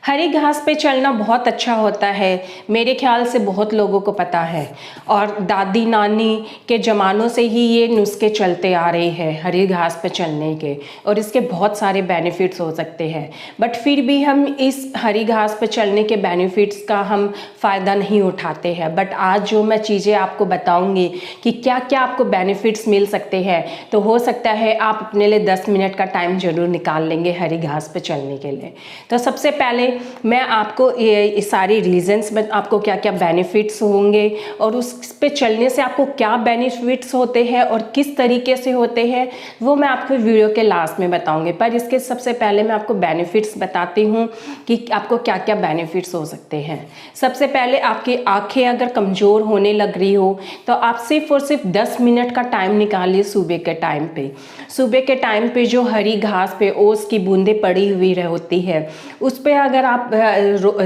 हरी घास पे चलना बहुत अच्छा होता है, मेरे ख्याल से बहुत लोगों को पता है। और दादी नानी के ज़मानों से ही ये नुस्खे चलते आ रहे हैं हरी घास पे चलने के, और इसके बहुत सारे बेनिफिट्स हो सकते हैं। बट फिर भी हम इस हरी घास पे चलने के बेनिफिट्स का हम फ़ायदा नहीं उठाते हैं। बट आज जो मैं चीज़ें आपको बताऊंगी कि क्या क्या आपको बेनिफिट्स मिल सकते हैं, तो हो सकता है आप अपने लिए 10 मिनट का टाइम ज़रूर निकाल लेंगे हरी घास पे चलने के लिए। तो सबसे पहले मैं आपको ये सारी रीजंस में आपको क्या क्या बेनिफिट्स होंगे और उस पे चलने से आपको क्या बेनिफिट्स होते हैं और किस तरीके से होते हैं, वो मैं आपको वीडियो के लास्ट में बताऊंगी। पर इसके सबसे पहले मैं आपको बेनिफिट्स बताती हूँ कि आपको क्या क्या बेनिफिट्स हो सकते हैं। सबसे पहले आपकी आंखें अगर कमज़ोर होने लग रही हो तो आप सिर्फ और सिर्फ 10 मिनट का टाइम निकालिए सुबह के टाइम पे। सुबह के टाइम पे जो हरी घास पे ओस की बूंदें पड़ी हुई होती है, उस पर अगर आप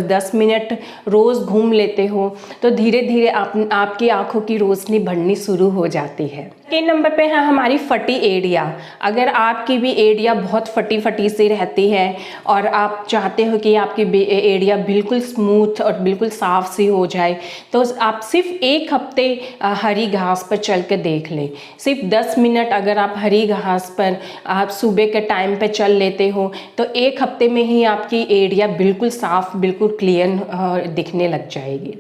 10 मिनट रोज़ घूम लेते हो तो धीरे धीरे आपकी आंखों की रोशनी बढ़नी शुरू हो जाती है। सेकेंड नंबर पे है हमारी फटी एड़ियाँ। अगर आपकी भी एड़ियाँ बहुत फटी फटी सी रहती है और आप चाहते हो कि आपकी एड़ियाँ बिल्कुल स्मूथ और बिल्कुल साफ सी हो जाए, तो आप सिर्फ 1 हफ्ते हरी घास पर चल के देख लें। सिर्फ 10 मिनट अगर आप हरी घास पर आप सुबह के टाइम पे चल लेते हो तो 1 हफ्ते में ही आपकी एड़ियाँ बिल्कुल साफ, बिल्कुल क्लियर दिखने लग जाएगी।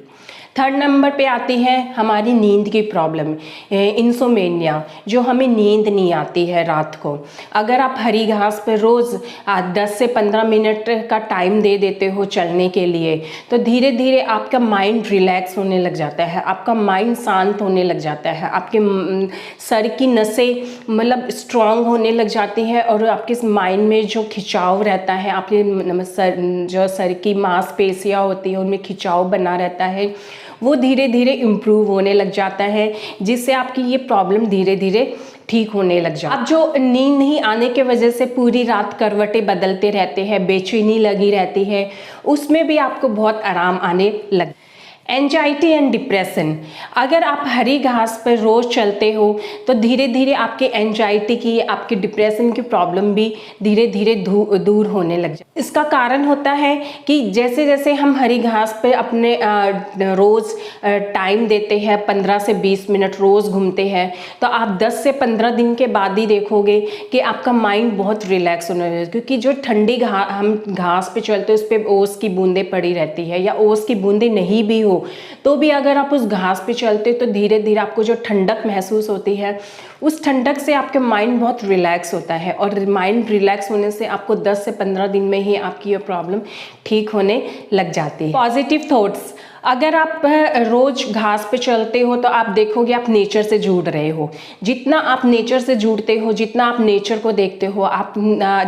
थर्ड नंबर पे आती है हमारी नींद की प्रॉब्लम, इंसोमेनिया, जो हमें नींद नहीं आती है रात को। अगर आप हरी घास पर रोज़ 10 से 15 मिनट का टाइम दे देते हो चलने के लिए, तो धीरे धीरे आपका माइंड रिलैक्स होने लग जाता है, आपका माइंड शांत होने लग जाता है, आपके सर की नसें मतलब स्ट्रांग होने लग जाती हैं और आपके माइंड में जो खिंचाव रहता है, आपके सर की मांसपेशियाँ होती हैं उनमें खिंचाव बना रहता है, वो धीरे धीरे इम्प्रूव होने लग जाता है, जिससे आपकी ये प्रॉब्लम धीरे धीरे ठीक होने लग जाती है। अब जो नींद नहीं आने के वजह से पूरी रात करवटें बदलते रहते हैं, बेचैनी लगी रहती है, उसमें भी आपको बहुत आराम आने लग। एंजाइटी एंड डिप्रेशन, अगर आप हरी घास पर रोज़ चलते हो तो धीरे धीरे आपके एंजाइटी की, आपके डिप्रेशन की प्रॉब्लम भी धीरे धीरे दूर होने लग जाए। इसका कारण होता है कि जैसे जैसे हम हरी घास पे अपने रोज़ टाइम देते हैं, 15 से 20 मिनट रोज़ घूमते हैं, तो आप 10 से 15 दिन के बाद ही देखोगे कि आपका माइंड बहुत रिलैक्स होने लगेगा। क्योंकि जो ठंडी हम घास पे चलते हैं उस पर ओस की बूंदें पड़ी रहती है, या ओस की बूंदें नहीं भी हो तो भी अगर आप उस घास पे चलते तो धीरे धीरे आपको जो ठंडक महसूस होती है, उस ठंडक से आपके माइंड बहुत रिलैक्स होता है, और माइंड रिलैक्स होने से आपको 10 से 15 दिन में ही आपकी ये प्रॉब्लम ठीक होने लग जाती है। पॉजिटिव थॉट्स, अगर आप रोज़ घास पे चलते हो तो आप देखोगे आप नेचर से जुड़ रहे हो। जितना आप नेचर से जुड़ते हो, जितना आप नेचर को देखते हो, आप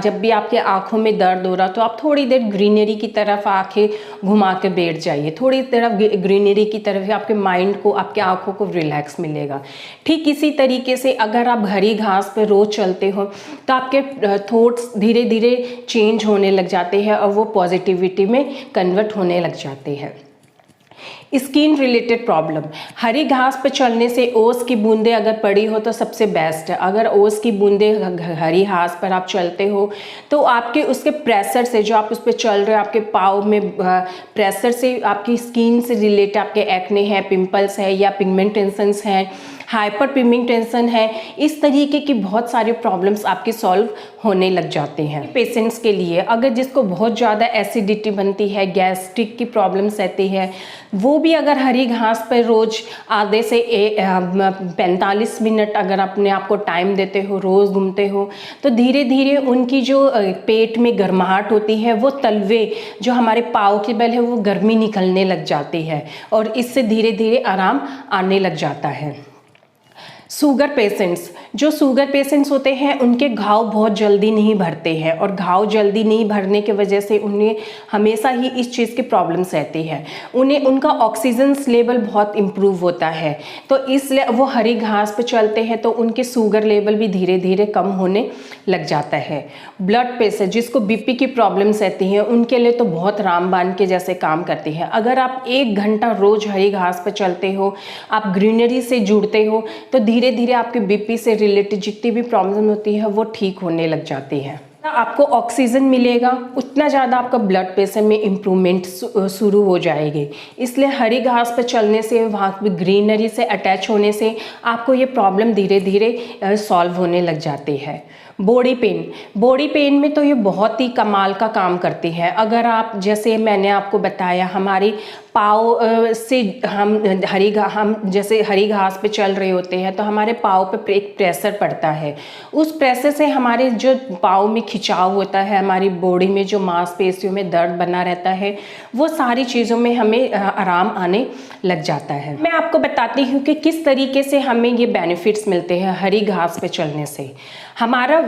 जब भी आपके आंखों में दर्द हो रहा तो आप थोड़ी देर ग्रीनरी की तरफ आंखें घुमा के बैठ जाइए, थोड़ी तरफ ग्रीनरी की तरफ, आपके माइंड को, आपके आंखों को रिलैक्स मिलेगा। ठीक इसी तरीके से अगर आप हरी घास पर रोज़ चलते हो तो आपके थॉट्स धीरे धीरे चेंज होने लग जाते हैं और वो पॉजिटिविटी में कन्वर्ट होने लग जाते हैं। स्किन रिलेटेड प्रॉब्लम, हरी घास पर चलने से ओस की बूंदें अगर पड़ी हो तो सबसे बेस्ट है। अगर ओस की बूंदें हरी घास पर आप चलते हो तो आपके उसके प्रेशर से, जो आप उस पर चल रहे हो, आपके पाँव में प्रेशर से आपकी स्किन से रिलेटेड आपके एक्ने है, पिंपल्स है, या पिगमेंटेशंस हैं, हाइपर पिगमेंटेशन है, इस तरीके की बहुत सारी प्रॉब्लम्स आपके सॉल्व होने लग जाते हैं। पेशेंट्स के लिए, अगर जिसको बहुत ज़्यादा एसिडिटी बनती है, गैस्ट्रिक की प्रॉब्लम्स रहती है, वो भी अगर हरी घास पर रोज़ आधे से 45 मिनट अगर अपने आप को टाइम देते हो, रोज़ घूमते हो, तो धीरे धीरे उनकी जो पेट में गर्माहट होती है, वो तलवे जो हमारे पाँव के बल है वो गर्मी निकलने लग जाती है और इससे धीरे धीरे आराम आने लग जाता है। शुगर पेशेंट्स, जो शुगर पेशेंट्स होते हैं उनके घाव बहुत जल्दी नहीं भरते हैं, और घाव जल्दी नहीं भरने की वजह से उन्हें हमेशा ही इस चीज़ की प्रॉब्लम्स रहती है। उन्हें उनका ऑक्सीजन लेवल बहुत इम्प्रूव होता है, तो इसलिए वो हरी घास पर चलते हैं तो उनके शुगर लेवल भी धीरे धीरे कम होने लग जाता है। ब्लड प्रेशर, जिसको बीपी की प्रॉब्लम्स रहती हैं, उनके लिए तो बहुत रामबाण के जैसे काम करती है। अगर आप 1 घंटा रोज़ हरी घास पर चलते हो, आप ग्रीनरी से जुड़ते हो, तो धीरे धीरे आपके बीपी से रिलेटेड जितनी भी प्रॉब्लम होती है वो ठीक होने लग जाती है। आपको ऑक्सीजन मिलेगा उतना ज़्यादा आपका ब्लड प्रेशर में इम्प्रूवमेंट शुरू हो जाएगी। इसलिए हरी घास पर चलने से, वहाँ पे ग्रीनरी से अटैच होने से आपको ये प्रॉब्लम धीरे धीरे सॉल्व होने लग जाती है। बॉडी पेन में तो ये बहुत ही कमाल का काम करती है। अगर आप, जैसे मैंने आपको बताया, हमारी पाँव से हम जैसे हरी घास पे चल रहे होते हैं तो हमारे पाँव पे एक प्रेशर पड़ता है। उस प्रेशर से हमारे जो पाँव में खिंचाव होता है, हमारी बॉडी में जो मांसपेशियों में दर्द बना रहता है, वो सारी चीज़ों में हमें आराम आने लग जाता है। मैं आपको बताती हूँ कि किस तरीके से हमें ये बेनिफिट्स मिलते हैं हरी घास पे चलने से। हमारा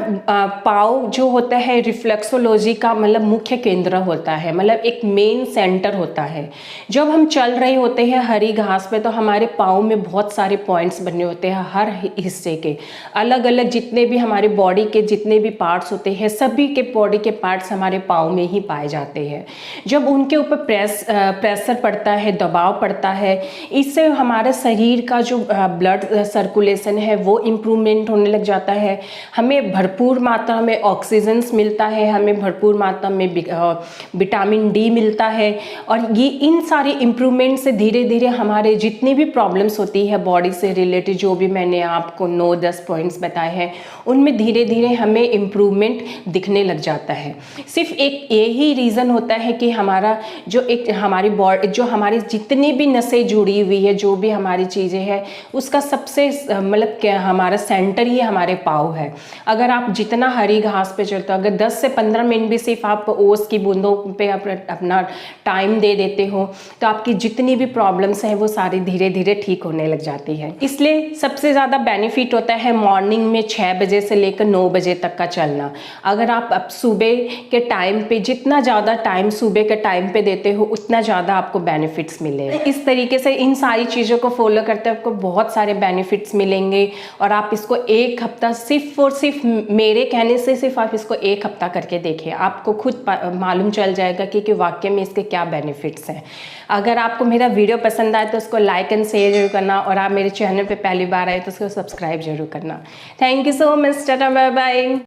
पाँव जो होता है रिफ्लेक्सोलॉजी का मतलब मुख्य केंद्र होता है, मतलब एक मेन सेंटर होता है। जब हम चल रहे होते हैं हरी घास पे तो हमारे पाँव में बहुत सारे पॉइंट्स बने होते हैं, हर हिस्से के अलग अलग जितने भी हमारे बॉडी के जितने भी पार्ट्स होते हैं, सभी के बॉडी के पार्ट्स हमारे पाँव में ही पाए जाते हैं। जब उनके ऊपर प्रेशर पड़ता है, दबाव पड़ता है, इससे हमारे शरीर का जो ब्लड सर्कुलेशन है वो इम्प्रूवमेंट होने लग जाता है। हमें भरपूर मात्रा में ऑक्सीजन मिलता है, हमें भरपूर मात्रा में विटामिन डी मिलता है। और ये इन सारे इम्प्रूवमेंट से धीरे धीरे हमारे जितनी भी प्रॉब्लम्स होती है बॉडी से रिलेटेड, जो भी मैंने आपको 9-10 पॉइंट्स बताए हैं, उनमें धीरे धीरे हमें इम्प्रूवमेंट दिखने लग जाता है। सिर्फ एक यही रीज़न होता है कि हमारा जो एक हमारी बॉडी, जो हमारी जितनी भी नसें जुड़ी हुई है, जो भी हमारी चीज़ें हैं, उसका सबसे मतलब क्या हमारा सेंटर ही हमारे पाँव है। अगर आप जितना हरी घास पे चलते हो, अगर 10 से 15 मिनट भी सिर्फ आप ओस की बूंदों पे अपना टाइम दे देते हो तो आपकी जितनी भी प्रॉब्लम्स हैं वो सारी धीरे धीरे ठीक होने लग जाती है। इसलिए सबसे ज़्यादा बेनिफिट होता है मॉर्निंग में 6 बजे से लेकर 9 बजे तक का चलना। अगर आप अब सुबह के टाइम पे जितना ज़्यादा टाइम सुबह के टाइम पे देते हो उतना ज़्यादा आपको बेनिफिट्स मिलेंगे। इस तरीके से इन सारी चीज़ों को फॉलो करते आपको बहुत सारे बेनिफिट्स मिलेंगे। और आप इसको एक हफ्ता सिर्फ और सिर्फ मेरे कहने से सिर्फ आप इसको एक हफ्ता करके देखिए, आपको खुद मालूम चल जाएगा कि वाकई में इसके क्या बेनिफिट्स हैं। अगर आपको मेरा वीडियो पसंद आए तो उसको लाइक एंड शेयर जरूर करना, और आप मेरे चैनल पे पहली बार आए तो उसको सब्सक्राइब जरूर करना। Thank you so much, tata bye bye.